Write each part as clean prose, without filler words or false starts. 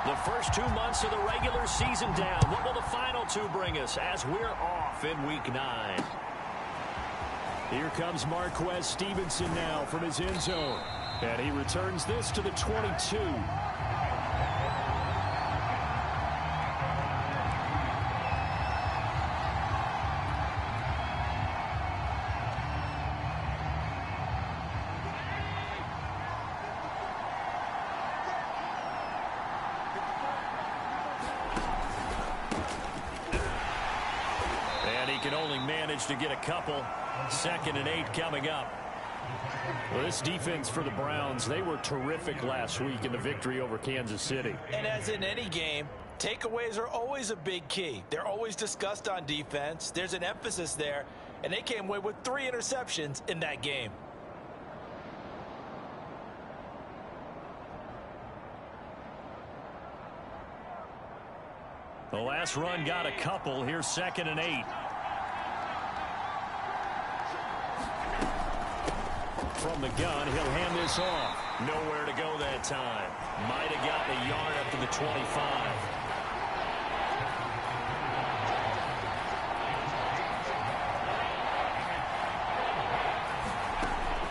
The first 2 months of the regular season down. What will the final 2 bring us as we're off in Week 9? Here comes Marquez Stevenson now from his end zone. And he returns this to the 22. Can only manage to get a couple. 2nd and 8 coming up. Well, this defense for the Browns, they were terrific last week in the victory over Kansas City. And as in any game, takeaways are always a big key. They're always discussed on defense. There's an emphasis there, and they came away with 3 interceptions in that game. The last run got a couple. Here's 2nd and 8. From the gun, he'll hand this off. Nowhere to go that time. Might have gotten a yard up to the 25.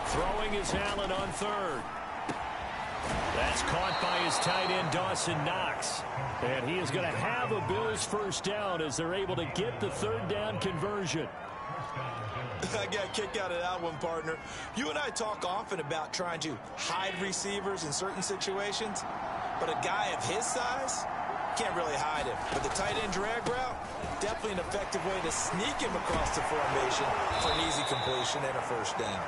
Throwing is Allen on 3rd. That's caught by his tight end, Dawson Knox. And he is going to have a Bills first down as they're able to get the 3rd down conversion. I got a kick out of that one, partner. You and I talk often about trying to hide receivers in certain situations, but a guy of his size can't really hide him. But the tight end drag route, definitely an effective way to sneak him across the formation for an easy completion and a first down.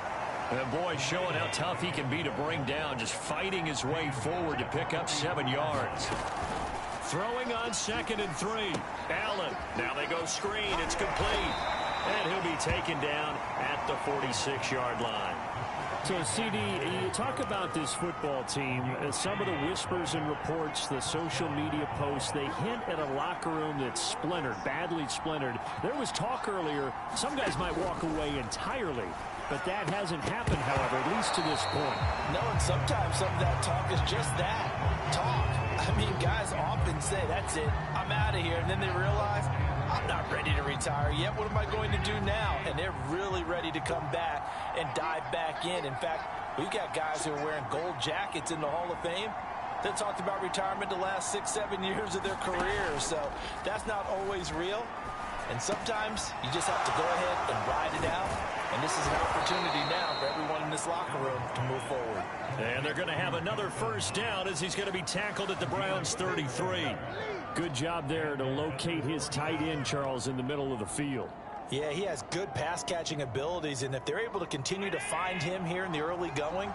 And boy, showing how tough he can be to bring down, just fighting his way forward to pick up 7 yards. Throwing on 2nd and 3. Allen. Now they go screen. It's complete. And he'll be taken down at the 46-yard line. So, CD, you talk about this football team. Some of the whispers and reports, the social media posts, they hint at a locker room that's splintered, badly splintered. There was talk earlier, some guys might walk away entirely. But that hasn't happened, however, at least to this point. No, and sometimes some of that talk is just that, talk. I mean, guys often say, that's it, I'm out of here. And then they realize, I'm not ready to retire yet. What am I going to do now? And they're really ready to come back and dive back in. In fact, we've got guys who are wearing gold jackets in the Hall of Fame that talked about retirement the last 6-7 years of their career. So that's not always real. And sometimes you just have to go ahead and ride it out. And this is an opportunity now for everyone in this locker room to move forward. And they're going to have another first down as he's going to be tackled at the Browns' 33. Good job there to locate his tight end, Charles, in the middle of the field. Yeah, he has good pass-catching abilities, and if they're able to continue to find him here in the early going,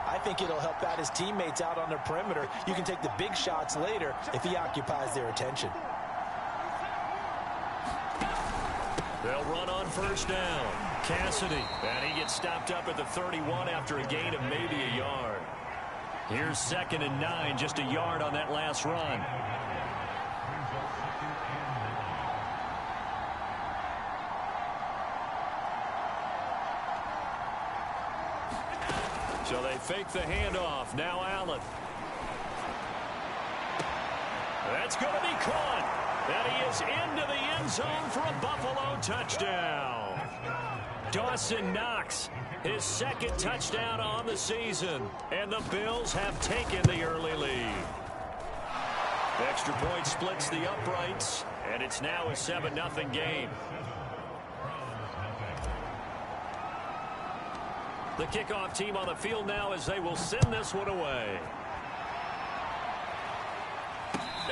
I think it'll help out his teammates out on their perimeter. You can take the big shots later if he occupies their attention. They'll run on first down. Cassidy, and he gets stopped up at the 31 after a gain of maybe a yard. Here's 2nd and 9, just a yard on that last run. So they fake the handoff. Now Allen. That's going to be caught. And he is into the end zone for a Buffalo touchdown. Dawson Knox, his 2nd touchdown on the season. And the Bills have taken the early lead. Extra point splits the uprights. And it's now a 7-0 game. The kickoff team on the field now as they will send this one away.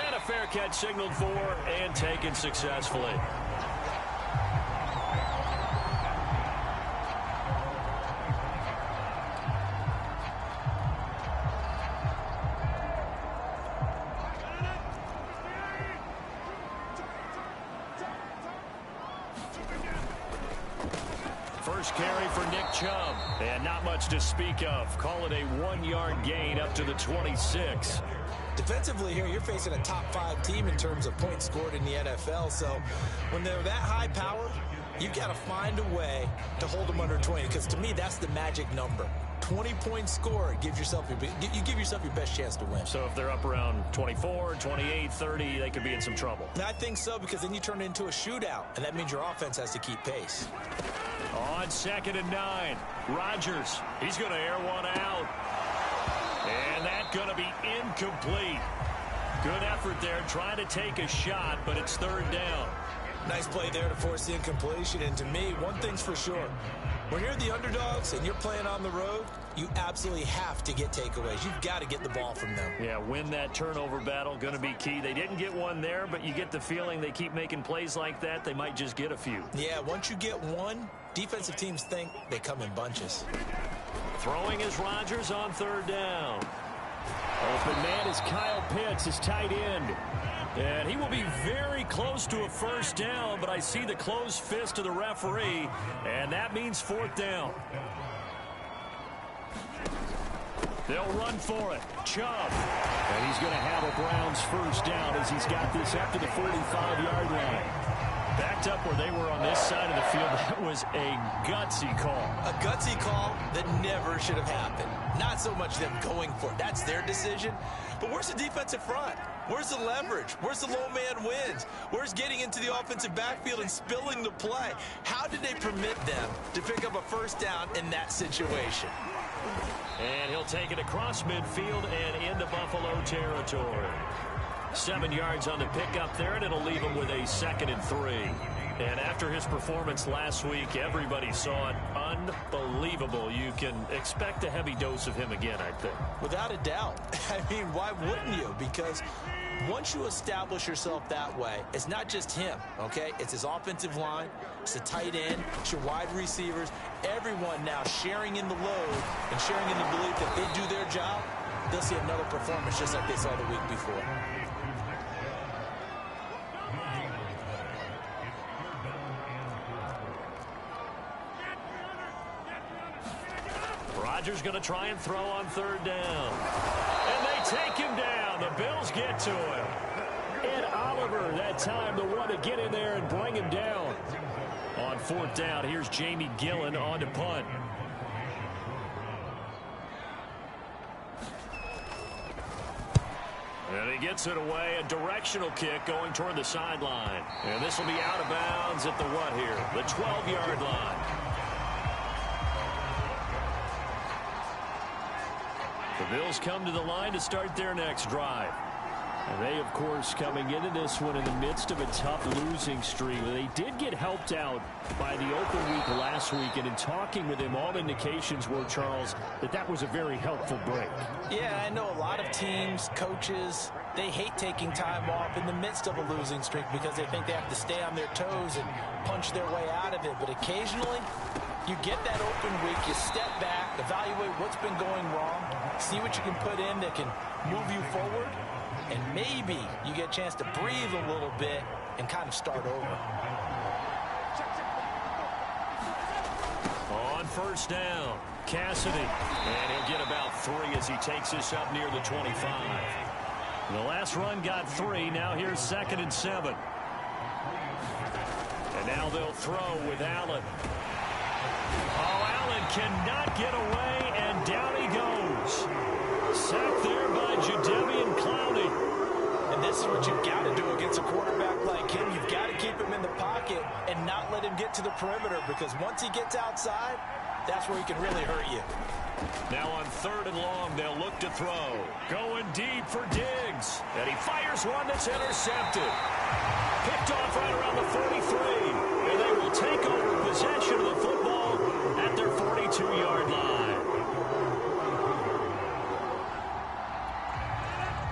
And a fair catch signaled for and taken successfully. First carry for Nick Chubb. And not much to speak of. Call it a 1-yard gain up to the 26. Defensively here, you're facing a top 5 team in terms of points scored in the NFL. So when they're that high powered, you've got to find a way to hold them under 20. Because to me, that's the magic number. 20-point score, you give yourself your best chance to win. So if they're up around 24, 28, 30, they could be in some trouble. I think so, because then you turn it into a shootout, and that means your offense has to keep pace. On 2nd and 9, Rodgers, he's going to air one out. And that's going to be incomplete. Good effort there, trying to take a shot, but it's 3rd down. Nice play there to force the incompletion. And to me, one thing's for sure. When you're the underdogs and you're playing on the road, you absolutely have to get takeaways. You've got to get the ball from them. Yeah, win that turnover battle, going to be key. They didn't get one there, but you get the feeling they keep making plays like that, they might just get a few. Yeah, once you get one, defensive teams think they come in bunches. Throwing is Rodgers on 3rd down. Open man is Kyle Pitts, his tight end. And he will be very close to a 1st down, but I see the closed fist of the referee, and that means 4th down. They'll run for it. Chubb. And he's going to have a Browns 1st down as he's got this after the 45-yard line. Backed up where they were on this side of the field. That was a gutsy call. A gutsy call that never should have happened. Not so much them going for it. That's their decision. But where's the defensive front? Where's the leverage? Where's the low man wins? Where's getting into the offensive backfield and spilling the play? How did they permit them to pick up a 1st down in that situation? And he'll take it across midfield and into Buffalo territory. 7 yards on the pickup there, and it'll leave him with a 2nd and 3. And after his performance last week, everybody saw it. Unbelievable. You can expect a heavy dose of him again, I think. Without a doubt. I mean, why wouldn't you? Because once you establish yourself that way, it's not just him, okay? It's his offensive line, it's the tight end, it's your wide receivers, everyone now sharing in the load and sharing in the belief that they do their job, they'll see another performance just like they saw the week before. Rodgers going to try and throw on 3rd down. And they take him down. The Bills get to him. Ed Oliver, that time, the one to get in there and bring him down. On 4th down, here's Jamie Gillen on to punt. And he gets it away. A directional kick going toward the sideline. And this will be out of bounds at the what here? The 12-yard line. The Bills come to the line to start their next drive. And they, of course, coming into this one in the midst of a tough losing streak. They did get helped out by the open week last week, and in talking with him, all indications were, Charles, that was a very helpful break. Yeah, I know a lot of teams, coaches, they hate taking time off in the midst of a losing streak because they think they have to stay on their toes and punch their way out of it. But occasionally, you get that open week, you step back, evaluate what's been going wrong, see what you can put in that can move you forward, and maybe you get a chance to breathe a little bit and kind of start over. On 1st down, Cassidy. And he'll get about 3 as he takes this up near the 25. The last run got 3. Now here's 2nd and 7. And now they'll throw with Allen. Oh, Allen cannot get away, and down he goes. Sacked there by Jadeveon Clowney. And this is what you've got to do against a quarterback like him. You've got to keep him in the pocket and not let him get to the perimeter, because once he gets outside, that's where he can really hurt you. Now on 3rd and long, they'll look to throw. Going deep for Diggs. And he fires one that's intercepted. Picked off right around the 43. And they will take over possession of the football at their 42-yard line.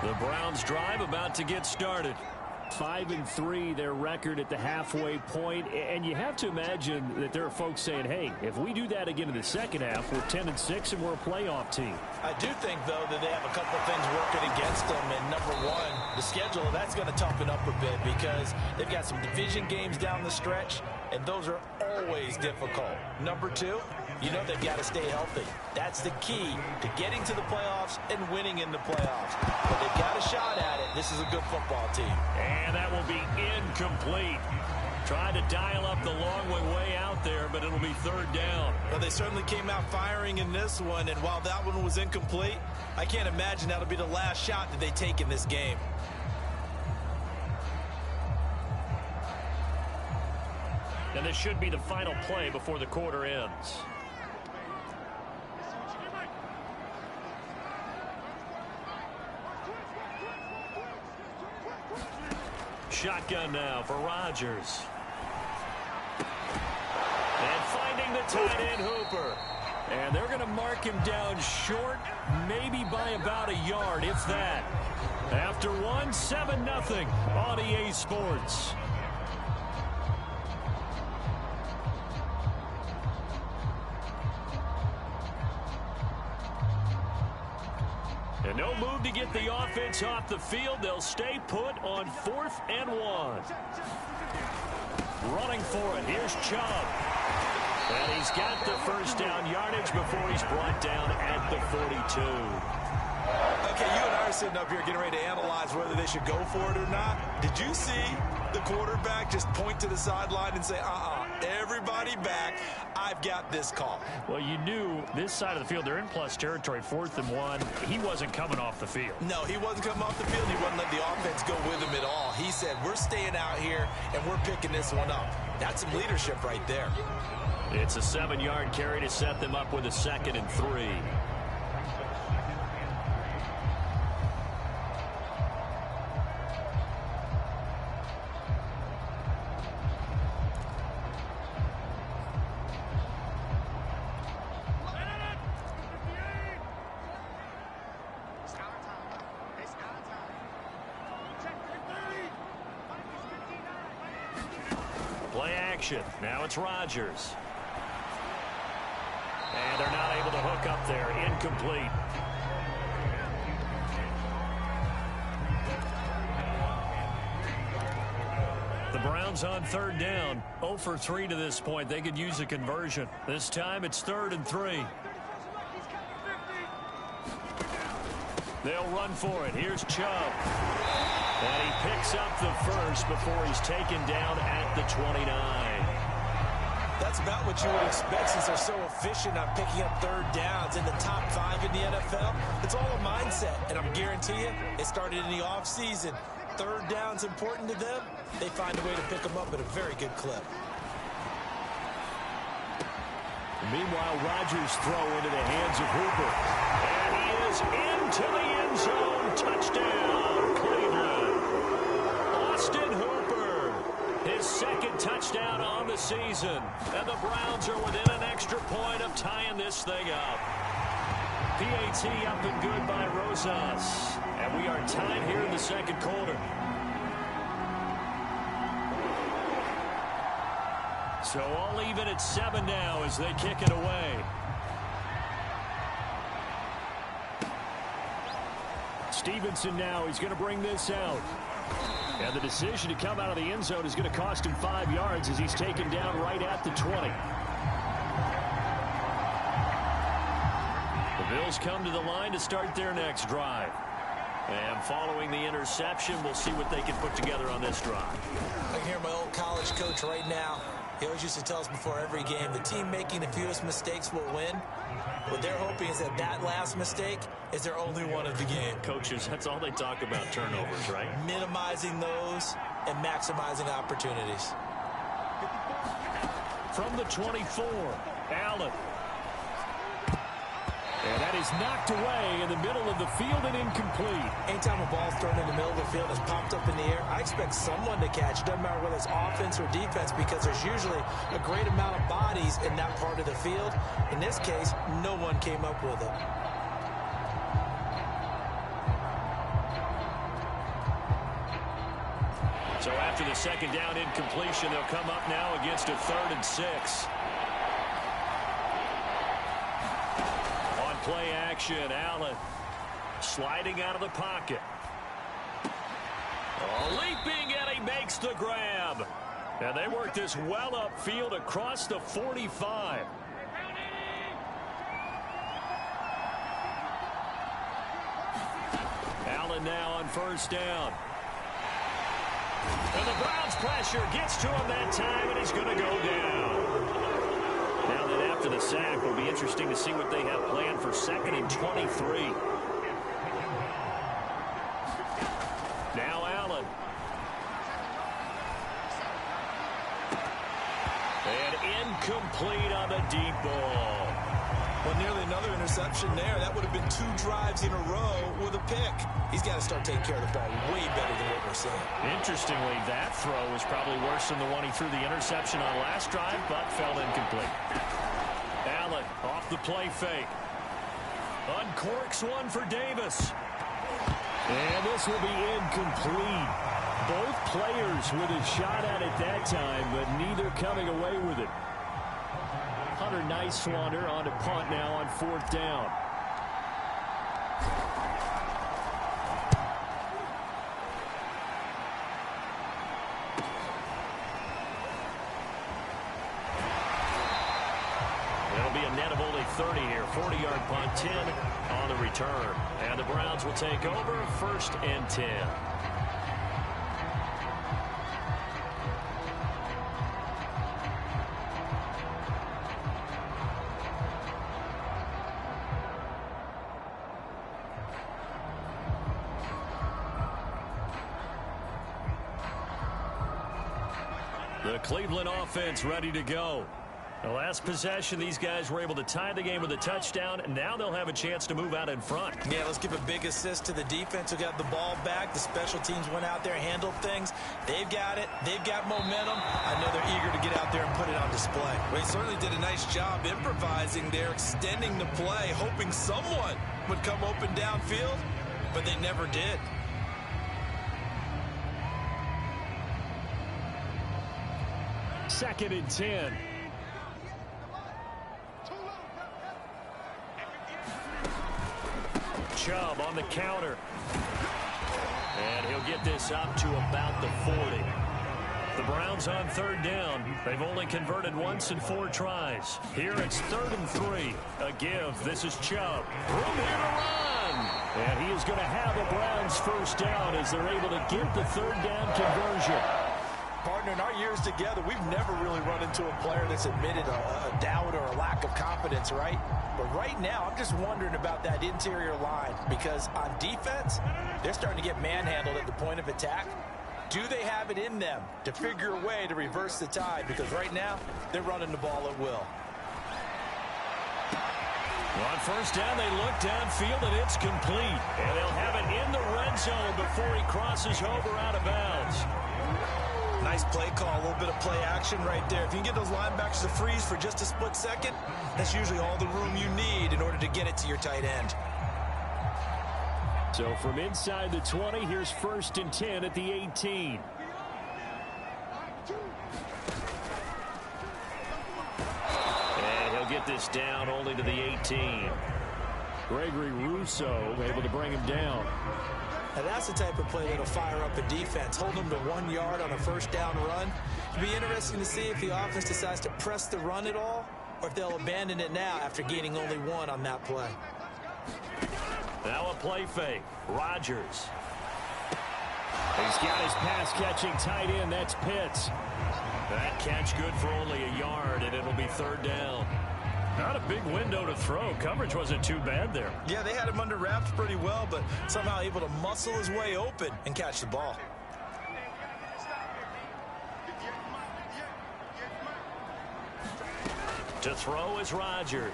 The Browns drive about to get started. 5-3, their record at the halfway point, and you have to imagine that there are folks saying, hey, if we do that again in the second half, we're 10-6 and we're a playoff team. I do think, though, that they have a couple of things working against them, and number one, the schedule, that's going to toughen up a bit because they've got some division games down the stretch, and those are always difficult. Number two, you know they've got to stay healthy. That's the key to getting to the playoffs and winning in the playoffs. But they've got a shot at it. This is a good football team. And that will be incomplete. Tried to dial up the long way out there, but it'll be third down. Well, they certainly came out firing in this one, and while that one was incomplete, I can't imagine that'll be the last shot that they take in this game. And this should be the final play before the quarter ends. Shotgun now for Rodgers. And finding the tight end Hooper. And they're going to mark him down short, maybe by about a yard, if that. After 7-0 on EA Sports. And no move to get the offense off the field. They'll stay put on 4th and 1. Running for it. Here's Chubb. And he's got the first down yardage before he's brought down at the 42. Okay, you and I are sitting up here getting ready to analyze whether they should go for it or not. Did you see the quarterback just point to the sideline and say, everybody back, I've got this call? Well, you knew this side of the field, they're in plus territory, 4th and 1. He wasn't coming off the field. No, he wasn't coming off the field. He wasn't letting the offense go with him at all. He said, we're staying out here, and we're picking this one up. That's some leadership right there. It's a 7-yard carry to set them up with a 2nd and 3. Play action. Now it's Rodgers. And they're not able to hook up there. Incomplete. The Browns on 3rd down. 0 for 3 to this point. They could use a conversion. This time it's 3rd and 3. They'll run for it. Here's Chubb. And he picks up the first before he's taken down at the 29. That's about what you would expect since they're so efficient on picking up 3rd downs in the top 5 in the NFL. It's all a mindset, and I'm guarantee you it started in the offseason. 3rd down's important to them. They find a way to pick them up at a very good clip. Meanwhile, Rodgers' throw into the hands of Hooper. And he is into the end zone. Touchdown, Cleveland. Austin Hooper, his 2nd touchdown on the season. And the Browns are within an extra point of tying this thing up. PAT up and good by Rosas. And we are tied here in the 2nd quarter. So all even at 7 now as they kick it away. Stevenson now, he's going to bring this out. And the decision to come out of the end zone is going to cost him 5 yards as he's taken down right at the 20. The Bills come to the line to start their next drive. And following the interception, we'll see what they can put together on this drive. I can hear my old college coach right now. He always used to tell us before every game, the team making the fewest mistakes will win. What they're hoping is that that last mistake is their only one of the game. Coaches, that's all they talk about, turnovers, right? Minimizing those and maximizing opportunities. From the 24, Allen. And that is knocked away in the middle of the field and incomplete. Anytime a ball's thrown in the middle of the field and is popped up in the air, I expect someone to catch. It doesn't matter whether it's offense or defense because there's usually a great amount of bodies in that part of the field. In this case, no one came up with it. So after the 2nd down incompletion, they'll come up now against a 3rd and 6. Play action, Allen sliding out of the pocket. Leaping, and he makes the grab. And they work this well upfield across the 45. Allen now on 1st down. And the Browns pressure gets to him that time, and he's going to go down. Now that after the sack, will be interesting to see what they have planned for 2nd and 23. Now Allen. And incomplete on the deep ball. Well, nearly another interception there. That would have been 2 drives in a row with a pick. He's got to start taking care of the ball way better than what we're seeing. Interestingly, that throw was probably worse than the one he threw the interception on last drive, but fell incomplete. Allen off the play fake. Uncorks one for Davis. And this will be incomplete. Both players with a shot at it that time, but neither coming away with it. Hunter Nicewander on to punt now on 4th down. It'll be a net of only 30 here. 40-yard punt, 10 on the return. And the Browns will take over 1st and 10. The Cleveland offense ready to go. The last possession, these guys were able to tie the game with a touchdown, and now they'll have a chance to move out in front. Yeah, let's give a big assist to the defense who got the ball back. The special teams went out there, handled things. They've got it. They've got momentum. I know they're eager to get out there and put it on display. Well, he certainly did a nice job improvising there, extending the play, hoping someone would come open downfield, but they never did. Second and 10. Chubb on the counter. And he'll get this up to about the 40. The Browns on 3rd down. They've only converted once in 4 tries. Here it's 3rd and 3. A give. This is Chubb. Room here to run. And he is going to have the Browns 1st down as they're able to get the 3rd down conversion. Partner, in our years together, we've never really run into a player that's admitted a doubt or a lack of confidence, right? But right now, I'm just wondering about that interior line because on defense, they're starting to get manhandled at the point of attack. Do they have it in them to figure a way to reverse the tide? Because right now, they're running the ball at will. On 1st down, they look downfield, and it's complete. And they'll have it in the red zone before he crosses over out of bounds. Nice play call, a little bit of play action right there. If you can get those linebackers to freeze for just a split second, that's usually all the room you need in order to get it to your tight end. So from inside the 20, here's 1st and 10 at the 18. And he'll get this down only to the 18. Gregory Rousseau able to bring him down. Now that's the type of play that'll fire up a defense. Hold them to 1 yard on a 1st down run. It'll be interesting to see if the offense decides to press the run at all or if they'll abandon it now after gaining only 1 on that play. Now a play fake. Rodgers. He's got his pass-catching tight end. That's Pitts. That catch good for only a yard, and it'll be 3rd down. Not a big window to throw. Coverage wasn't too bad there. Yeah, they had him under wraps pretty well, but somehow able to muscle his way open and catch the ball. To throw is Rodgers.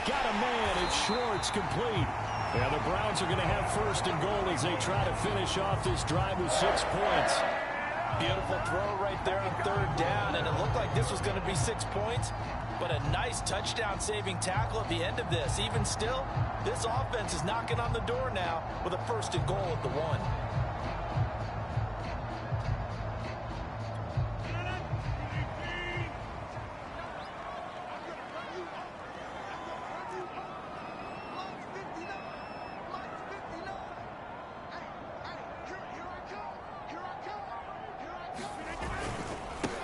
Got a man. It's Schwartz, complete. Yeah, the Browns are going to have 1st and goal as they try to finish off this drive with 6 points. Beautiful throw right there on 3rd down, and it looked like this was going to be 6 points, but a nice touchdown-saving tackle at the end of this. Even still, this offense is knocking on the door now with a 1st and goal at the 1.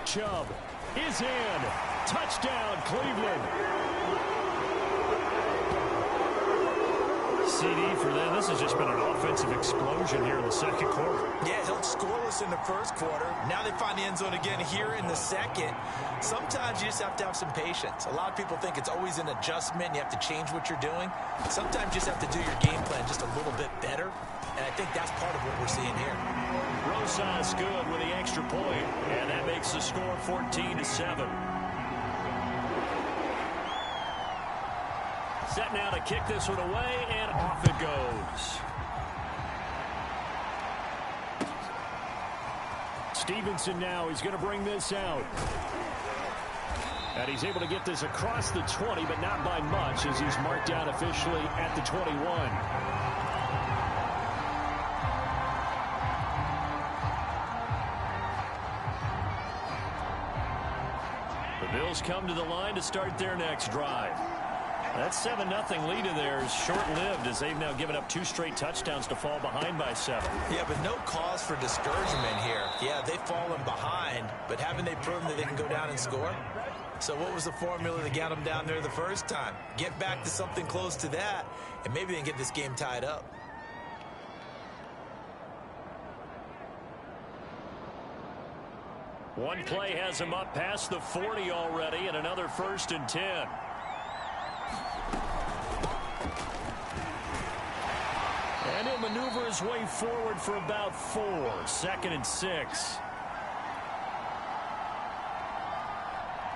Chubb is in. Touchdown, Cleveland. CD for them. This has just been an offensive explosion here in the second quarter. Yeah, held scoreless in the first quarter. Now they find the end zone again here in the second. Sometimes you just have to have some patience. A lot of people think it's always an adjustment. You have to change what you're doing. Sometimes you just have to do your game plan just a little bit better. And I think that's part of what we're seeing here. Rosas good with the extra point, and that makes the score 14-7. Set now to kick this one away, and off it goes. Stevenson now, he's going to bring this out. And he's able to get this across the 20, but not by much, as he's marked down officially at the 21. The Bills come to the line to start their next drive. That 7-0 lead in there is short-lived, as they've now given up 2 straight touchdowns to fall behind by 7. Yeah, but no cause for discouragement here. Yeah, they've fallen behind, but haven't they proven that they can go down and score? So what was the formula that got them down there the first time? Get back to something close to that, and maybe they can get this game tied up. One play has him up past the 40 already, and another 1st and 10. And he'll maneuver his way forward for about 4. 2nd and 6.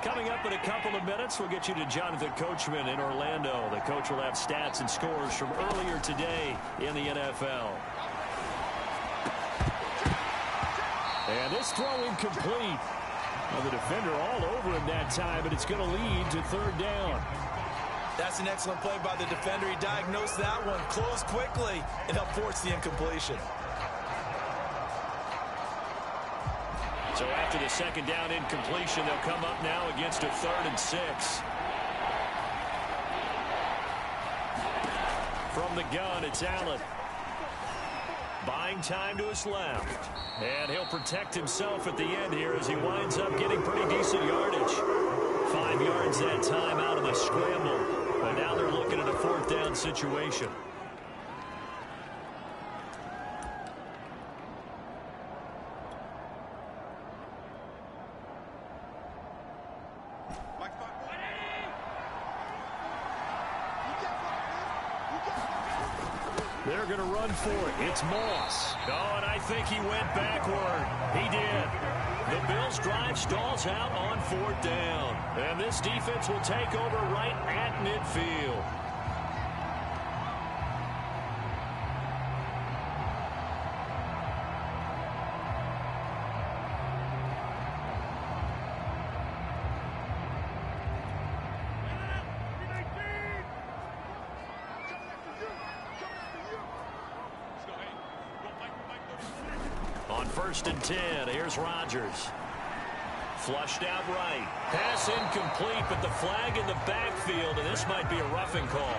Coming up in a couple of minutes, we'll get you to Jonathan Coachman in Orlando. The coach will have stats and scores from earlier today in the NFL. And this throw incomplete. Well, the defender all over him that time, but it's going to lead to 3rd down. That's an excellent play by the defender. He diagnosed that one, closed quickly, and helped force the incompletion. So after the 2nd down incompletion, they'll come up now against a 3rd and 6. From the gun, it's Allen. Buying time to his left. And he'll protect himself at the end here as he winds up getting pretty decent yardage. 5 yards that time out of the scramble. But now they're looking at a 4th down situation. They're going to run for it. It's Moss. Oh, and I think he went backward. He did. The Bills' drive stalls out on 4th down. And this defense will take over right at midfield. On 1st and 10, here's Rodgers. Flushed out right. Pass incomplete, but the flag in the backfield, and this might be a roughing call.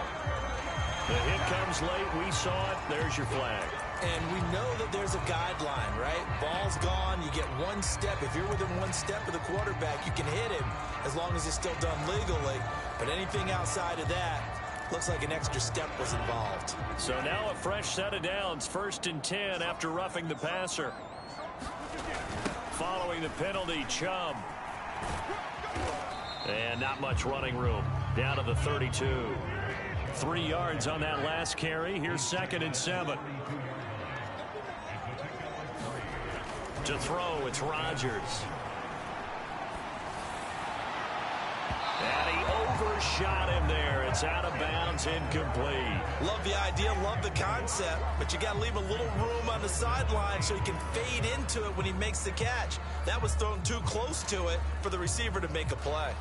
The hit comes late. We saw it. There's your flag. And we know that there's a guideline, right? Ball's gone. You get 1 step. If you're within 1 step of the quarterback, you can hit him as long as it's still done legally. But anything outside of that, looks like an extra step was involved. So now a fresh set of downs. 1st and 10 after roughing the passer. Following the penalty, Chubb. And not much running room. Down to the 32. 3 yards on that last carry. Here's 2nd and 7. To throw, it's Rodgers. And he overshot him there. It's out of bounds, incomplete. Love the idea, love the concept, but you got to leave a little room on the sideline so he can fade into it when he makes the catch. That was thrown too close to it for the receiver to make a play.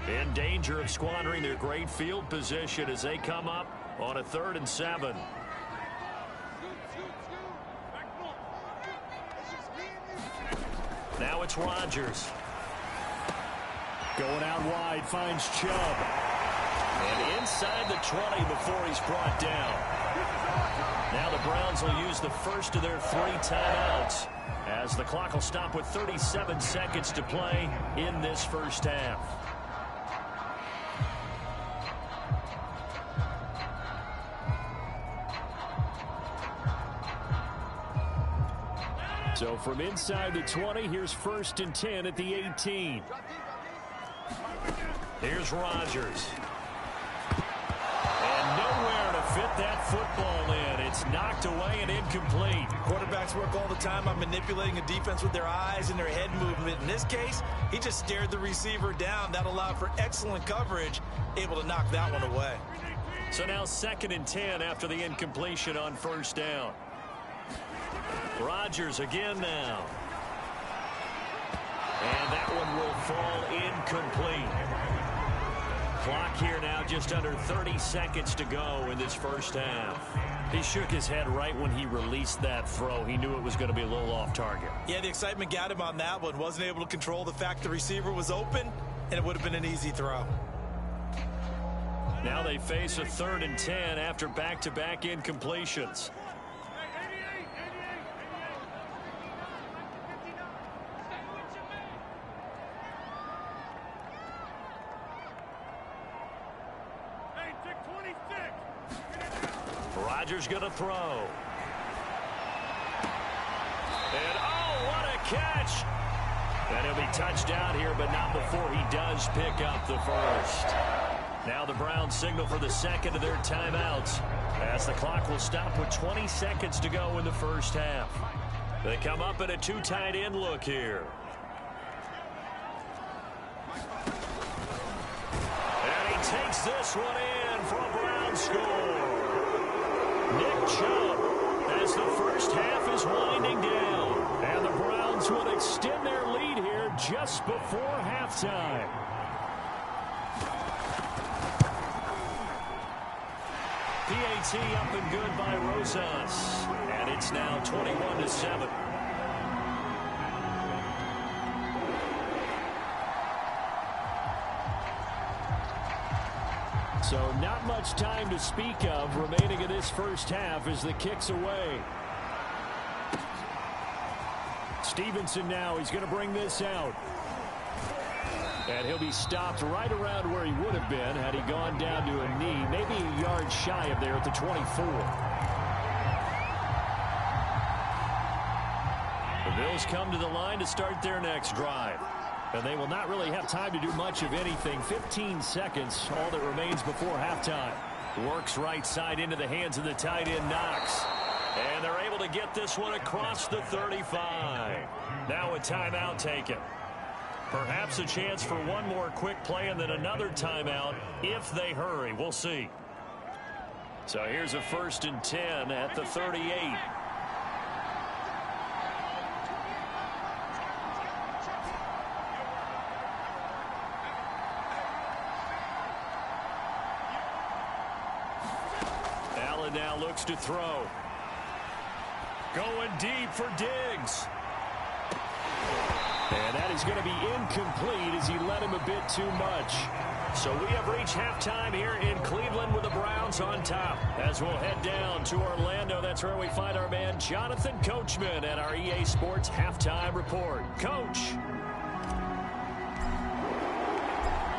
In danger of squandering their great field position as they come up on a 3rd and 7. Now it's Rodgers. Going out wide, finds Chubb. And inside the 20 before he's brought down. Now the Browns will use the first of their 3 timeouts as the clock will stop with 37 seconds to play in this first half. So from inside the 20, here's 1st and 10 at the 18. Here's Rodgers. And nowhere to fit that football in. It's knocked away and incomplete. Quarterbacks work all the time on manipulating a defense with their eyes and their head movement. In this case, he just stared the receiver down. That allowed for excellent coverage, able to knock that one away. So now 2nd and 10 after the incompletion on 1st down. Rodgers again now. And that one will fall incomplete. Clock here now just under 30 seconds to go in this 1st half. He shook his head right when he released that throw. He knew it was going to be a little off target. Yeah, the excitement got him on that one. Wasn't able to control the fact the receiver was open, and it would have been an easy throw. Now they face a 3rd and 10 after back-to-back incompletions. Rodgers going to throw. And oh, what a catch. And he'll be touched down here, but not before he does pick up the 1st. Now the Browns signal for the 2nd of their timeouts, as the clock will stop with 20 seconds to go in the 1st half. They come up in a 2 tight end look here. And he takes this one in for a Brown score. Nick Chubb, as the 1st half is winding down. And the Browns will extend their lead here just before halftime. PAT up and good by Rosas. And it's now 21-7. So not much time to speak of remaining in this 1st half as the kick's away. Stevenson now, he's going to bring this out. And he'll be stopped right around where he would have been had he gone down to a knee, maybe a yard shy of there at the 24. The Bills come to the line to start their next drive. And they will not really have time to do much of anything. 15 seconds, all that remains before halftime. Works right side into the hands of the tight end, Knox. And they're able to get this one across the 35. Now a timeout taken. Perhaps a chance for one more quick play and then another timeout if they hurry. We'll see. So here's a 1st and 10 at the 38. Allen now looks to throw. Going deep for Diggs. And that is going to be incomplete as he led him a bit too much. So we have reached halftime here in Cleveland with the Browns on top. As we'll head down to Orlando, that's where we find our man Jonathan Coachman at our EA Sports Halftime Report. Coach.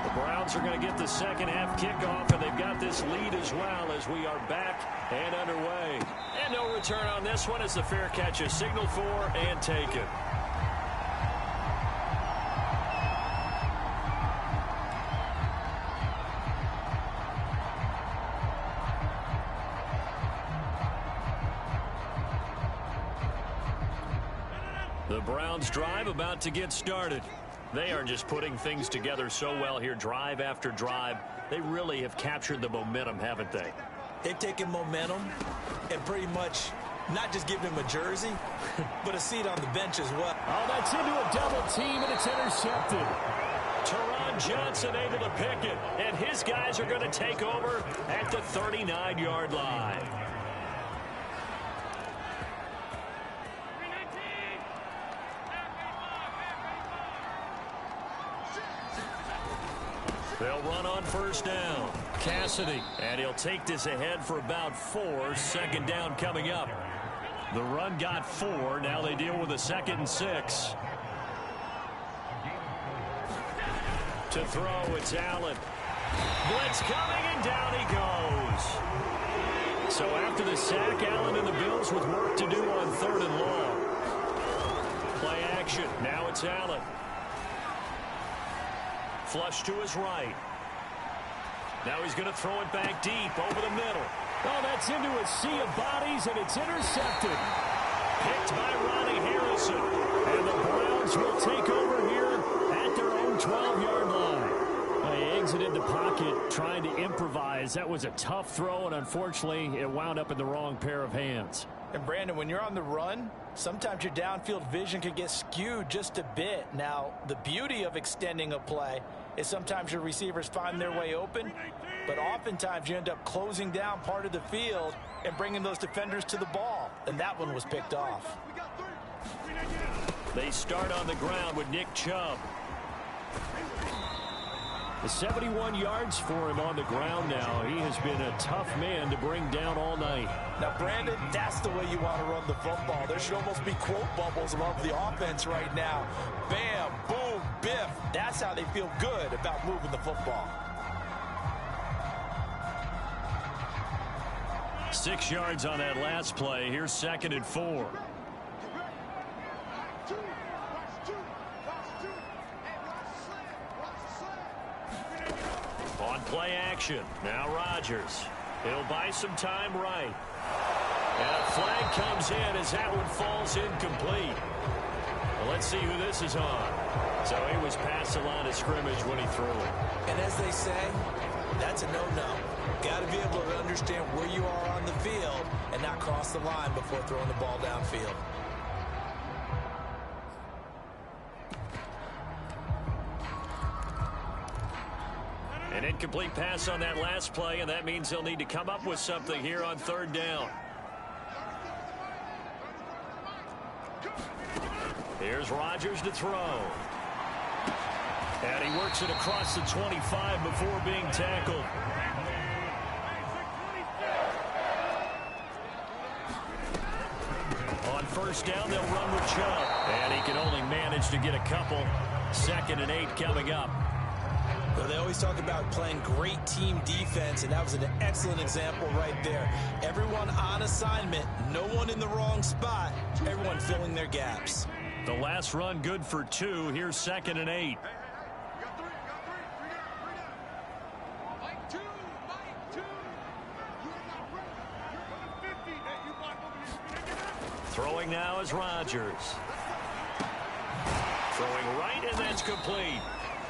The Browns are going to get the 2nd half kickoff, and they've got this lead as well as we are back and underway. And no return on this one as the fair catch is signaled for and taken. The Browns drive about to get started. They are just putting things together so well here, drive after drive. They really have captured the momentum, haven't they? They've taken momentum and pretty much not just given him a jersey, but a seat on the bench as well. Oh, that's into a double team, and it's intercepted. Teron Johnson able to pick it, and his guys are going to take over at the 39-yard line. They'll run on 1st down. Cassidy, and he'll take this ahead for about 4. 2nd down coming up. The run got 4. Now they deal with a 2nd and 6. To throw, it's Allen. Blitz coming, and down he goes. So after the sack, Allen and the Bills with work to do on 3rd and long. action. Now it's Allen. Flush to his right. Now he's going to throw it back deep over the middle. Oh, that's into a sea of bodies, and it's intercepted. Picked by Ronnie Harrison. And the Browns will take over here at their own 12-yard line. He exited the pocket trying to improvise. That was a tough throw, and unfortunately, it wound up in the wrong pair of hands. And, Brandon, when you're on the run, sometimes your downfield vision can get skewed just a bit. Now, the beauty of extending a play is sometimes your receivers find their way open, but oftentimes you end up closing down part of the field and bringing those defenders to the ball, and that one was picked off. They start on the ground with Nick Chubb. The 71 yards for him on the ground now. He has been a tough man to bring down all night. Now, Brandon, that's the way you want to run the football. There should almost be quote bubbles above the offense right now. Bam, boom, biff. That's how they feel good about moving the football. 6 yards on that last play. Here's 2nd and 4. On play action. Now Rodgers. He'll buy some time right. And a flag comes in as that one falls incomplete. Well, let's see who this is on. So he was past the line of scrimmage when he threw it. And as they say, that's a no-no. Got to be able to understand where you are on the field and not cross the line before throwing the ball downfield. An incomplete pass on that last play, and that means they'll need to come up with something here on 3rd down. Here's Rodgers to throw. And he works it across the 25 before being tackled. On 1st down, they'll run with Chubb. And he can only manage to get a couple. 2nd and 8 coming up. Well, they always talk about playing great team defense, and that was an excellent example right there. Everyone on assignment, no one in the wrong spot, everyone filling their gaps. The last run good for 2. Here's 2nd and 8. Throwing now is Rodgers. Throwing right, and that's complete.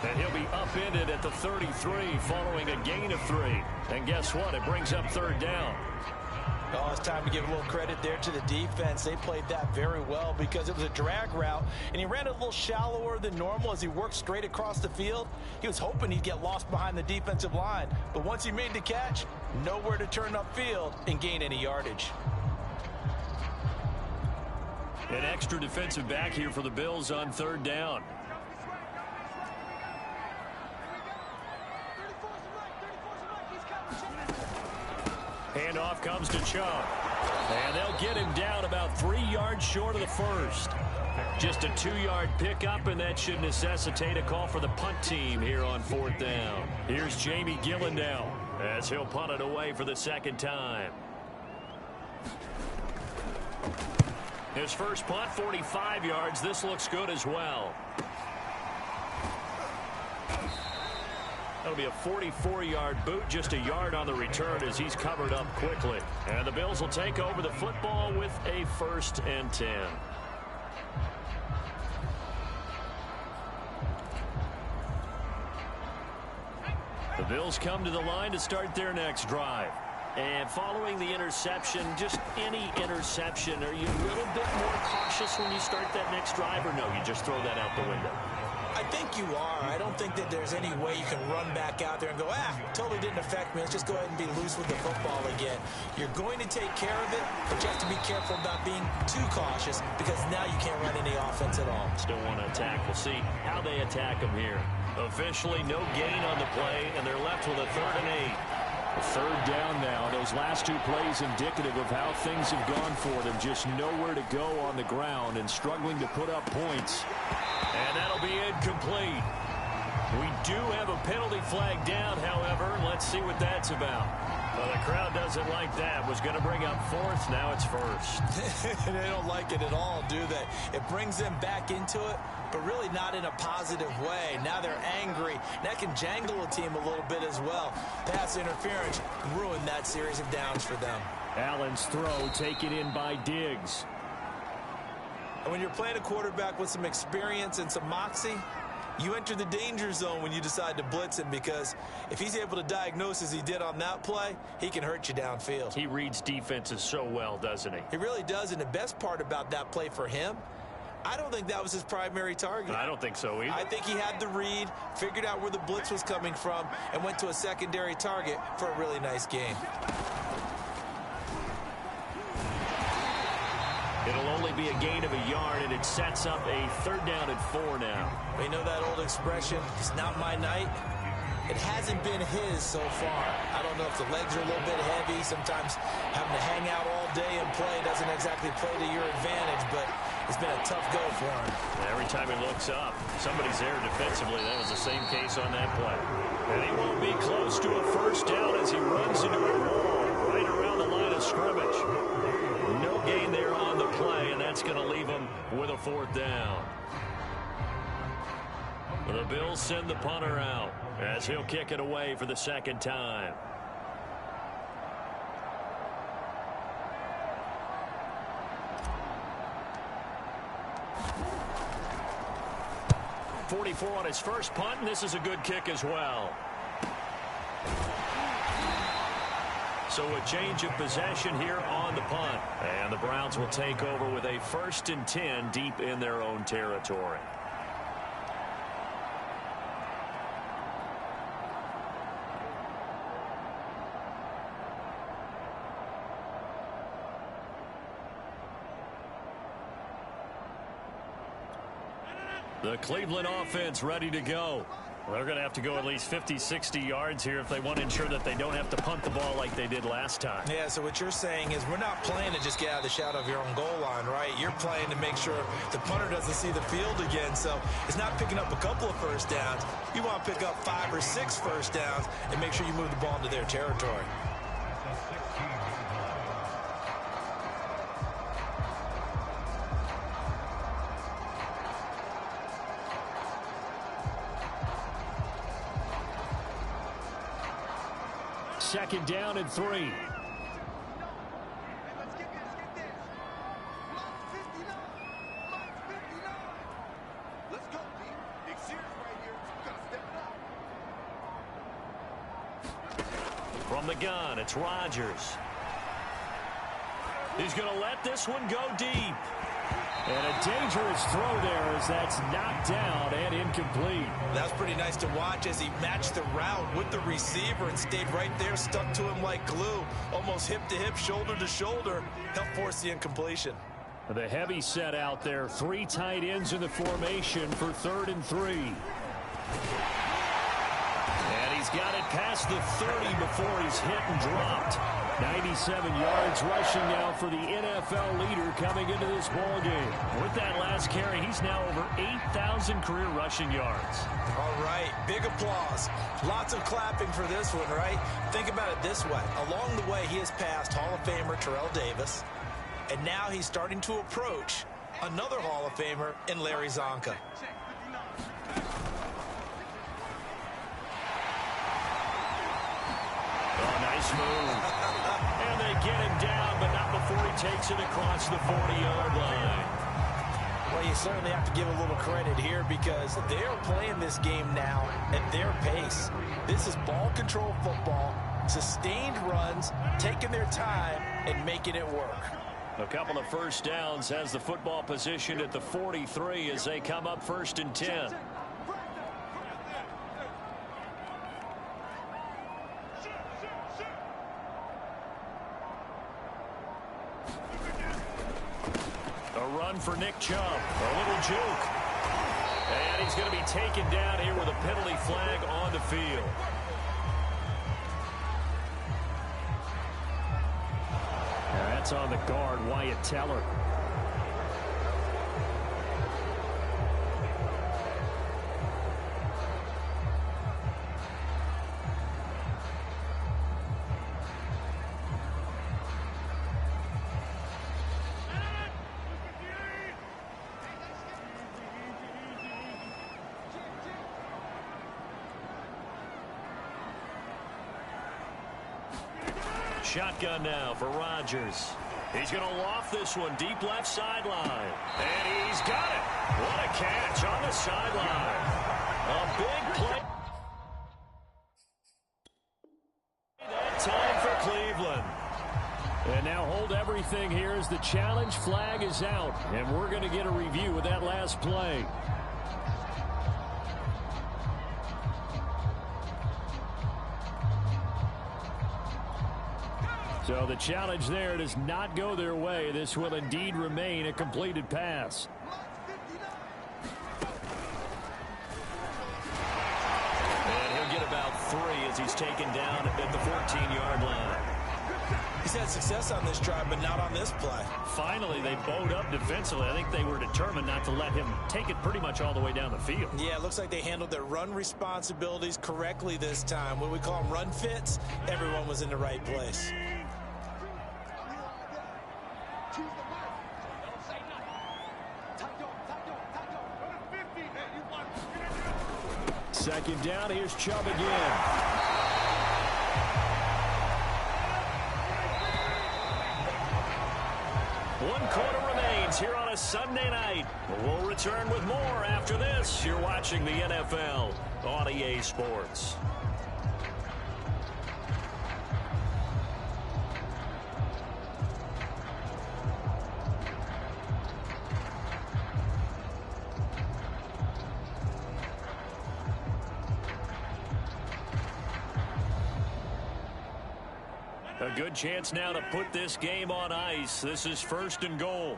And he'll be upended at the 33 following a gain of 3. And guess what? It brings up 3rd down. Oh, it's time to give a little credit there to the defense. They played that very well because it was a drag route, and he ran a little shallower than normal as he worked straight across the field. He was hoping he'd get lost behind the defensive line, but once he made the catch, nowhere to turn upfield and gain any yardage. An extra defensive back here for the Bills on 3rd down. Handoff comes to Chubb. And they'll get him down about 3 yards short of the first. Just a 2-yard pickup, and that should necessitate a call for the punt team here on 4th down. Here's Jamie Gillen now as he'll punt it away for the 2nd time. His first punt, 45 yards. This looks good as well. That'll be a 44-yard boot, just a yard on the return as he's covered up quickly. And the Bills will take over the football with a 1st and 10. The Bills come to the line to start their next drive. And following the interception, just any interception, are you a little bit more cautious when you start that next drive, or no, you just throw that out the window? I think you are. I don't think that there's any way you can run back out there and go, totally didn't affect me. Let's just go ahead and be loose with the football again. You're going to take care of it, but you have to be careful about being too cautious because now you can't run any offense at all. Still want to attack. We'll see how they attack them here. Officially no gain on the play, and they're left with a 3rd and 8. 3rd down now. Those last 2 plays indicative of how things have gone for them. Just nowhere to go on the ground and struggling to put up points. And that'll be incomplete. We do have a penalty flag down, however. Let's see what that's about. Well, the crowd doesn't like that. Was going to bring up fourth. Now it's first. They don't like it at all, do they? It brings them back into it, but really not in a positive way. Now they're angry. That can jangle a team a little bit as well. Pass interference ruined that series of downs for them. Allen's throw taken in by Diggs. And when you're playing a quarterback with some experience and some moxie, you enter the danger zone when you decide to blitz him, because if he's able to diagnose as he did on that play, he can hurt you downfield. He reads defenses so well, doesn't he? He really does, and the best part about that play for him, I don't think that was his primary target. I don't think so either. I think he had the read, figured out where the blitz was coming from, and went to a secondary target for a really nice game. It'll only be a gain of a yard, and it sets up a 3rd down and 4 now. You know that old expression, it's not my night? It hasn't been his so far. I don't know if the legs are a little bit heavy. Sometimes having to hang out all day and play doesn't exactly play to your advantage, but it's been a tough go for him. Every time he looks up, somebody's there defensively. That was the same case on that play. And he won't be close to a 1st down as he runs into a wall right around the line of scrimmage. No gain there on the play, and that's going to leave him with a 4th down. The Bills send the punter out as he'll kick it away for the 2nd time. .44 on his first punt, and this is a good kick as well. So a change of possession here on the punt. And the Browns will take over with a 1st and 10 deep in their own territory. The Cleveland offense ready to go. They're going to have to go at least 50, 60 yards here if they want to ensure that they don't have to punt the ball like they did last time. Yeah, so what you're saying is we're not playing to just get out of the shadow of your own goal line, right? You're playing to make sure the punter doesn't see the field again. So it's not picking up a couple of 1st downs. You want to pick up 5 or 6 1st downs and make sure you move the ball into their territory. Second down and 3. From the gun, it's Rodgers. He's going to let this one go deep. And a dangerous throw there as that's knocked down and incomplete. That's pretty nice to watch as he matched the route with the receiver and stayed right there, stuck to him like glue, almost hip to hip, shoulder to shoulder. Helped force the incompletion. The heavy set out there. 3 tight ends in the formation for 3rd and 3. And he's got it past the 30 before he's hit and dropped. 97 yards rushing now for the NFL leader coming into this ball game. With that last carry, he's now over 8,000 career rushing yards. All right, big applause. Lots of clapping for this one, right? Think about it this way. Along the way, he has passed Hall of Famer Terrell Davis, and now he's starting to approach another Hall of Famer in Larry Zonka. Oh, nice move. And they get him down, but not before he takes it across the 40-yard line. Well, you certainly have to give a little credit here because they're playing this game now at their pace. This is ball control football, sustained runs, taking their time, and making it work. A couple of 1st downs has the football positioned at the 43 as they come up 1st and 10. A run for Nick Chubb. A little juke. And he's going to be taken down here with a penalty flag on the field. That's on the guard, Wyatt Teller. shotgun now for Rodgers. He's going to loft this one deep left sideline. And he's got it. What a catch on the sideline. A big play. That time for Cleveland. And now hold everything here as the challenge flag is out. And we're going to get a review of that last play. So the challenge there does not go their way. This will indeed remain a completed pass. And he'll get about 3 as he's taken down at the 14-yard line. He's had success on this drive, but not on this play. Finally, they bowed up defensively. I think they were determined not to let him take it pretty much all the way down the field. Yeah, it looks like they handled their run responsibilities correctly this time. What we call them run fits, everyone was in the right place. Second down, here's Chubb again. One quarter remains here on a Sunday night. We'll return with more after this. You're watching the NFL on EA Sports. A good chance now to put this game on ice. This is 1st and goal.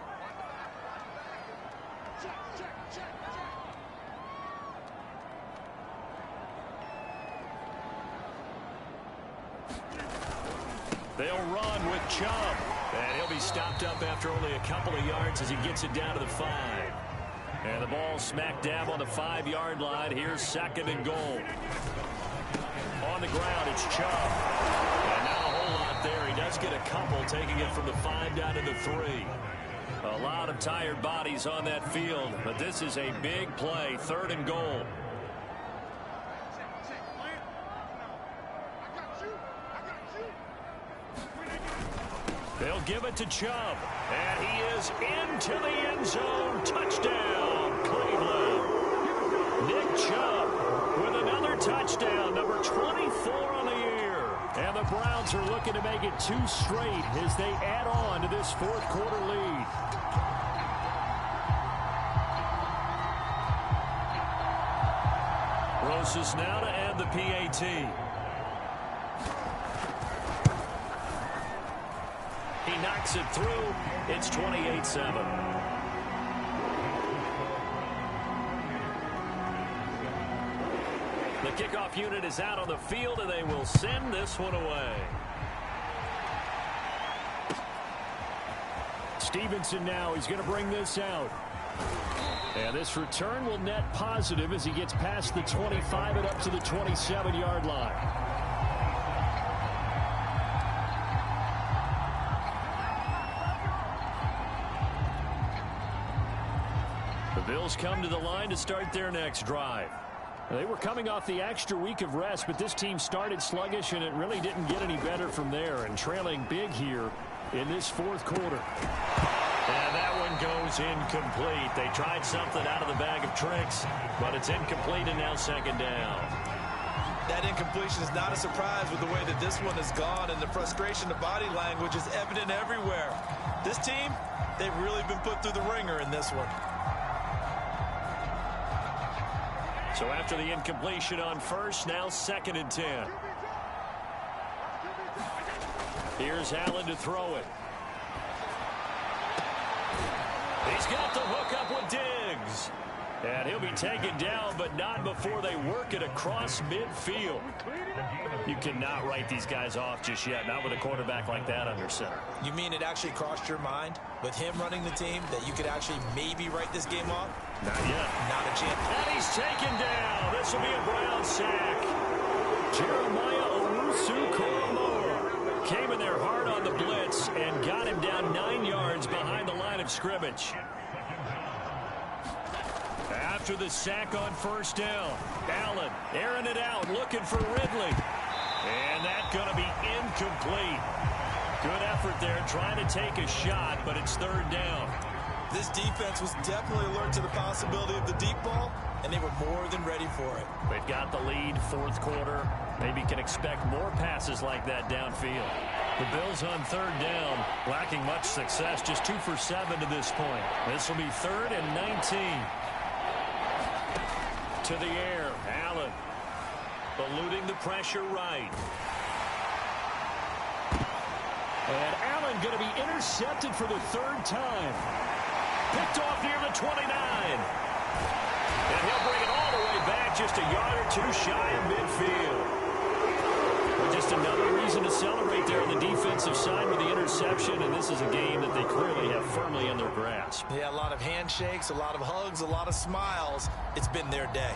They'll run with Chubb. And he'll be stopped up after only a couple of yards as he gets it down to the 5. And the ball smack dab on the 5-yard line. Here's 2nd and goal. On the ground, it's Chubb. And not a whole lot there. He does get a couple, taking it from the 5 down to the 3. A lot of tired bodies on that field, but this is a big play. 3rd and goal. They'll give it to Chubb. And he is into the end zone. Touchdown, Cleveland. Nick Chubb with another touchdown, number 24 on the year. And the Browns are looking to make it 2 straight as they add on to this 4th quarter lead. Roses now to add the PAT. He knocks it through. It's 28-7. The kickoff unit is out on the field, and they will send this one away. Stevenson now, he's going to bring this out. And this return will net positive as he gets past the 25 and up to the 27-yard line. The Bills come to the line to start their next drive. They were coming off the extra week of rest, but this team started sluggish, and it really didn't get any better from there, and trailing big here in this 4th quarter. And that one goes incomplete. They tried something out of the bag of tricks, but it's incomplete, and now 2nd down. That incompletion is not a surprise with the way that this one has gone, and the frustration of body language is evident everywhere. This team, they've really been put through the ringer in this one. So after the incompletion on 1st, now 2nd and 10. Here's Allen to throw it. He's got the hook up with Diggs. And he'll be taken down, but not before they work it across midfield. You cannot write these guys off just yet, not with a quarterback like that under center. You mean it actually crossed your mind, with him running the team, that you could actually maybe write this game off? Not yet. Not a chance. And he's taken down. This will be a Brown sack. Jeremiah Owusu-Koramoah came in there hard on the blitz and got him down 9 yards behind the line of scrimmage. After the sack on 1st down, Allen airing it out, looking for Ridley. And that's going to be incomplete. Good effort there trying to take a shot, but it's third down. This defense was definitely alert to the possibility of the deep ball, and they were more than ready for it. They've got the lead, fourth quarter. Maybe can expect more passes like that downfield. The Bills on third down, lacking much success, just 2 for 7 to this point. This will be 3rd and 19. To the air, Allen. Eluding the pressure right. And Allen going to be intercepted for the 3rd time. Picked off near the 29. And he'll bring it all the way back, just a yard or 2 shy of midfield. Just another reason to celebrate there on the defensive side with the interception, and this is a game that they clearly have firmly in their grasp. Yeah, a lot of handshakes, a lot of hugs, a lot of smiles. It's been their day.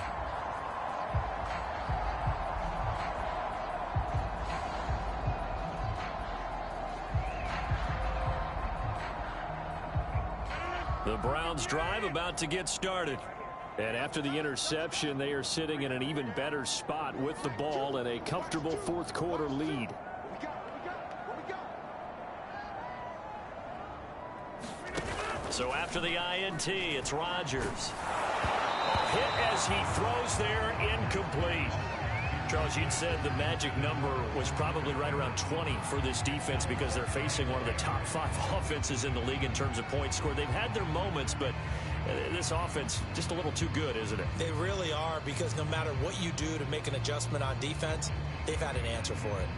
The Browns drive about to get started. And after the interception, they are sitting in an even better spot with the ball and a comfortable fourth quarter lead. So after the INT, it's Rodgers. Hit as he throws there, incomplete. Charles, you'd said the magic number was probably right around 20 for this defense because they're facing one of the top 5 offenses in the league in terms of points scored. They've had their moments, but this offense just a little too good, isn't it? They really are, because no matter what you do to make an adjustment on defense, they've had an answer for it.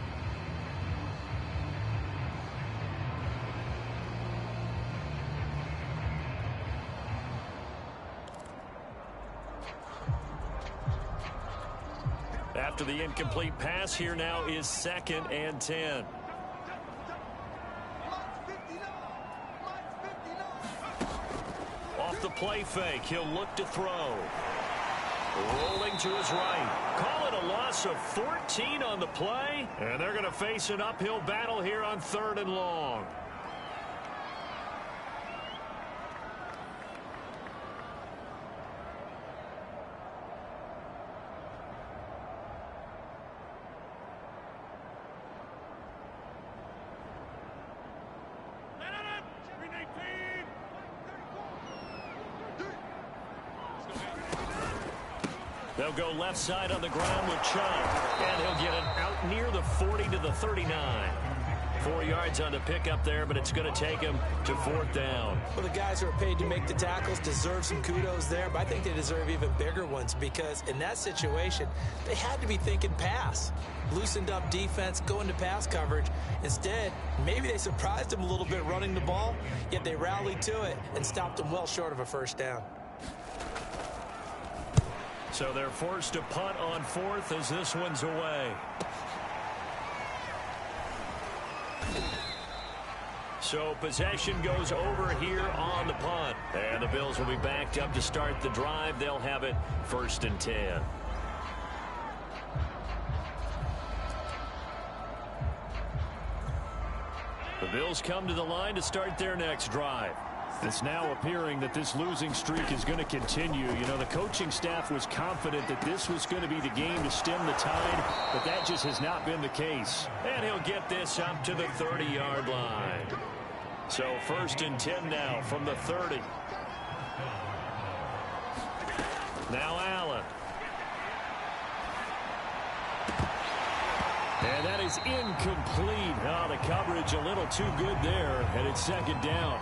After the incomplete pass, here now is 2nd and 10. Off the play fake, he'll look to throw. Rolling to his right. Call it a loss of 14 on the play, and they're going to face an uphill battle here on 3rd and long. They'll go left side on the ground with Chubb, and he'll get it out near the 40 to the 39. 4 yards on the pickup there, but it's going to take him to 4th down. Well, the guys who are paid to make the tackles deserve some kudos there, but I think they deserve even bigger ones, because in that situation, they had to be thinking pass. Loosened up defense, going to pass coverage. Instead, maybe they surprised them a little bit running the ball, yet they rallied to it and stopped them well short of a 1st down. So they're forced to punt on 4th as this one's away. So possession goes over here on the punt. And the Bills will be backed up to start the drive. They'll have it 1st and 10. The Bills come to the line to start their next drive. It's now appearing that this losing streak is going to continue. You know, the coaching staff was confident that this was going to be the game to stem the tide, but that just has not been the case. And he'll get this up to the 30-yard line. So 1st and 10 now from the 30. Now Allen. And that is incomplete. Oh, the coverage a little too good there, and it's 2nd down.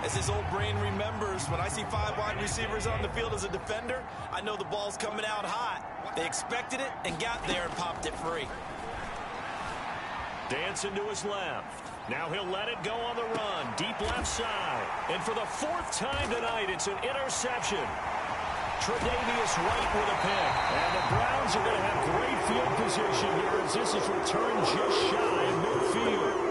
As his old brain remembers, when I see 5 wide receivers on the field as a defender, I know the ball's coming out hot. They expected it and got there and popped it free. Dancing to his left. Now he'll let it go on the run. Deep left side. And for the 4th time tonight, it's an interception. Tre'Davious White with a pick. And the Browns are going to have great field position here as this is returned just shy of midfield.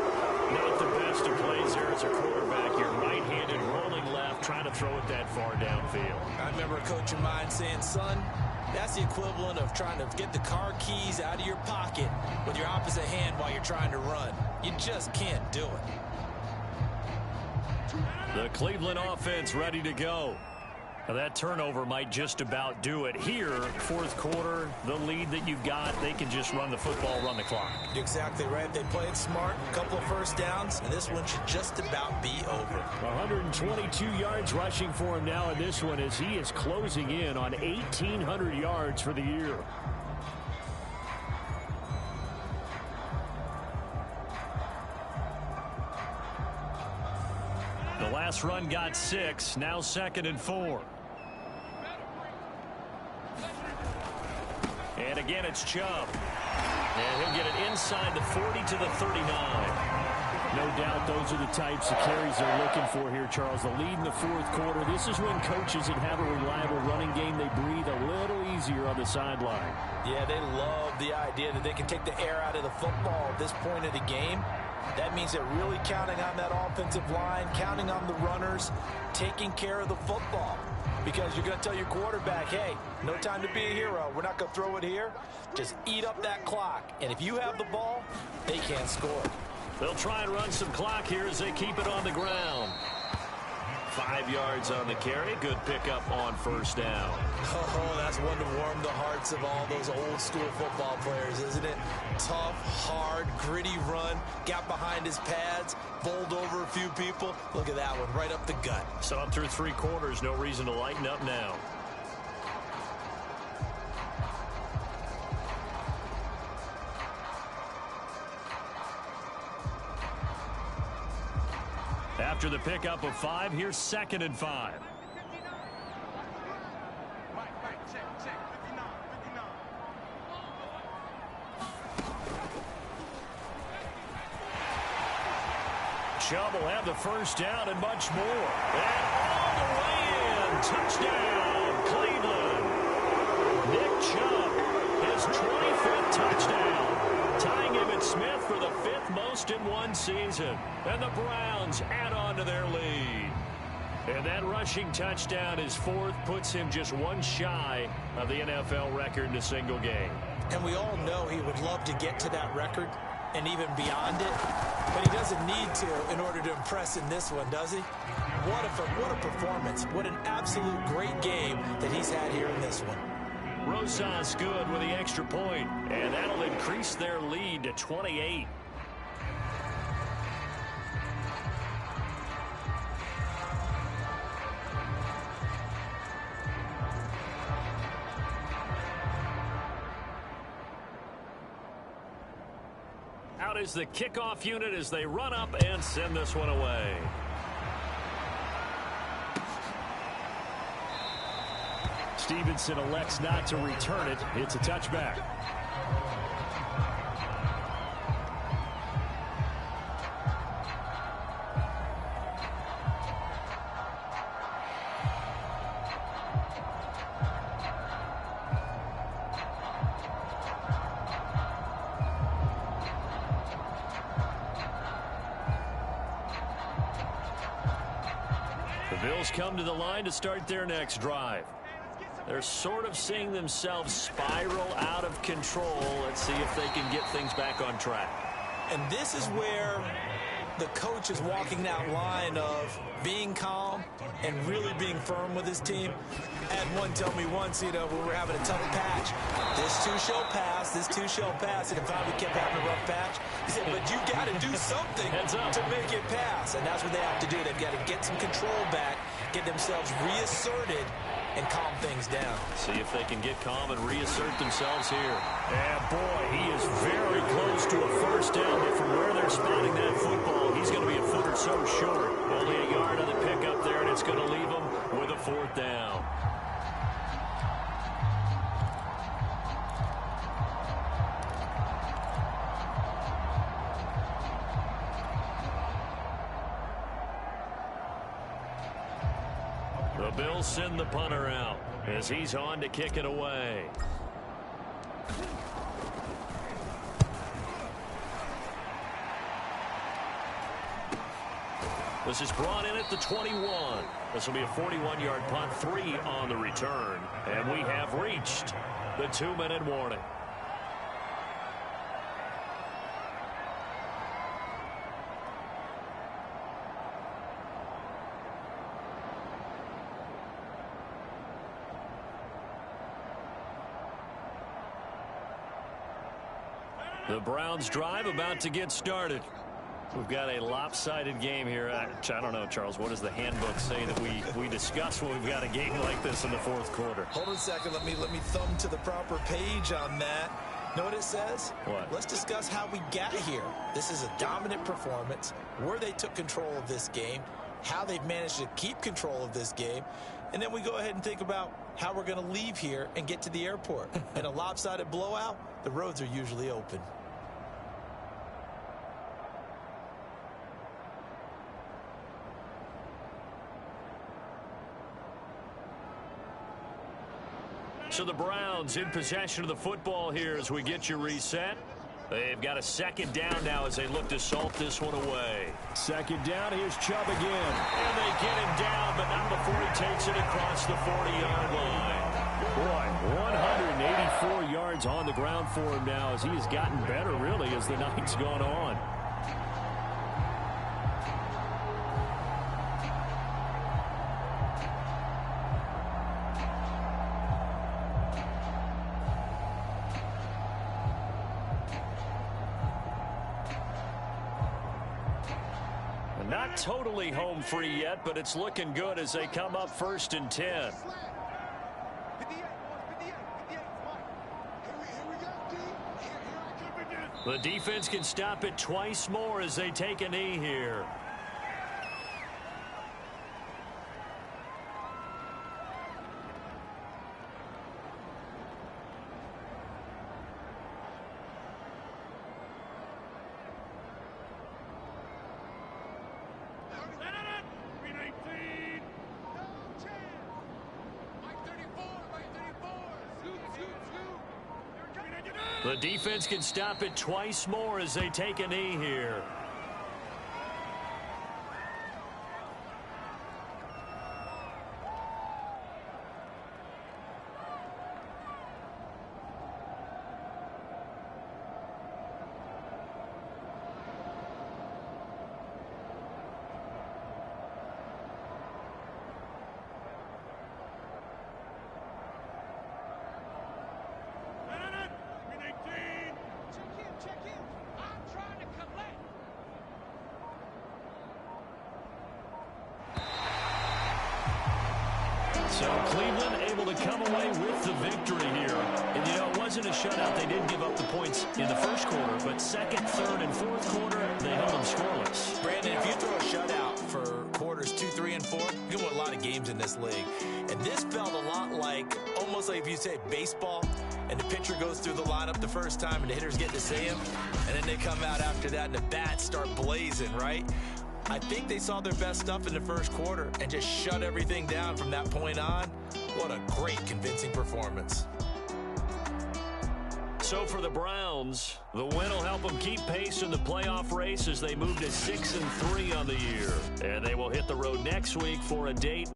Not the best of plays there as a quarterback. You're right-handed, rolling left, trying to throw it that far downfield. I remember a coach of mine saying, son, that's the equivalent of trying to get the car keys out of your pocket with your opposite hand while you're trying to run. You just can't do it. The Cleveland offense ready to go. That turnover might just about do it. Here, fourth quarter, the lead that you've got, they can just run the football, run the clock. Exactly right. They play it smart, a couple of first downs, and this one should just about be over. 122 yards rushing for him now in this one as he is closing in on 1,800 yards for the year. The last run got 6, now 2nd and 4. And again, it's Chubb. And he'll get it inside the 40 to the 39. No doubt those are the types of carries they're looking for here, Charles. The lead in the fourth quarter. This is when coaches that have a reliable running game, they breathe a little easier on the sideline. Yeah, they love the idea that they can take the air out of the football at this point of the game. That means they're really counting on that offensive line, counting on the runners, taking care of the football. Because you're going to tell your quarterback, hey, no time to be a hero. We're not going to throw it here. Just eat up that clock. And if you have the ball, they can't score. They'll try and run some clock here as they keep it on the ground. 5 yards on the carry. Good pickup on first down. Oh, that's one to warm the hearts of all those old school football players, isn't it? Tough, hard, gritty run. Got behind his pads, bowled over a few people. Look at that one, right up the gut. So up through 3 quarters, no reason to lighten up now. After the pickup of 5, here's 2nd and 5. Chubb will have the first down and much more. And all the way in. Touchdown, Cleveland. Nick Chubb, his 25th touchdown. Tying Emmitt Smith for the 5th most in one season. And the Browns add on to their lead. And that rushing touchdown, his 4th, puts him just one shy of the NFL record in a single game. And we all know he would love to get to that record and even beyond it. But he doesn't need to in order to impress in this one, does he? What a performance. What an absolute great game that he's had here in this one. Rosas good with the extra point, and that'll increase their lead to 28. Out is the kickoff unit as they run up and send this one away. Stevenson elects not to return it. It's a touchback. The Bills come to the line to start their next drive. They're sort of seeing themselves spiral out of control. Let's see if they can get things back on track. And this is where the coach is walking that line of being calm and really being firm with his team. I had one tell me once, when we were having a tough patch, this too shall pass, this too shall pass. And if we kept having a rough patch, he said, but you got to do something to make it pass. And that's what they have to do. They've got to get some control back, get themselves reasserted, and calm things down. See if they can get calm and reassert themselves here. And boy, he is very close to a first down, but from where they're spotting that football, he's going to be a foot or so short. Only a yard on the pickup there, and it's going to leave him with a 4th down. The Bills send the punter out as he's on to kick it away. This is brought in at the 21. This will be a 41-yard punt, 3 on the return. And we have reached the 2-minute warning. The Browns drive about to get started. We've got a lopsided game here. I don't know, Charles. What does the handbook say that we discuss when we've got a game like this in the fourth quarter? Hold on a second. Let me thumb to the proper page on that. Know what it says? What? Let's discuss how we got here. This is a dominant performance, where they took control of this game, how they've managed to keep control of this game, and then we go ahead and think about how we're going to leave here and get to the airport. In a lopsided blowout, the roads are usually open. So the Browns in possession of the football here as we get you reset. They've got a second down now as they look to salt this one away. Second down, here's Chubb again. And they get him down, but not before he takes it across the 40-yard line. Boy, 184 yards on the ground for him now as he has gotten better, really, as the night's gone on. Not totally home free yet, but it's looking good as they come up 1st and 10. The defense can stop it twice more as they take a knee here. The defense can stop it twice more as they take a knee here. So Cleveland able to come away with the victory here. And, you know, it wasn't a shutout. They didn't give up the points in the first quarter, but second, third, and fourth quarter, they held them scoreless. Brandon, if you throw a shutout for quarters 2, 3, and 4, you can win a lot of games in this league. And this felt a lot like, almost like if you say baseball, and the pitcher goes through the lineup the first time, and the hitters get to see him, and then they come out after that, and the bats start blazing, right? I think they saw their best stuff in the first quarter and just shut everything down from that point on. What a great, convincing performance. So for the Browns, the win will help them keep pace in the playoff race as they move to 6-3 on the year. And they will hit the road next week for a date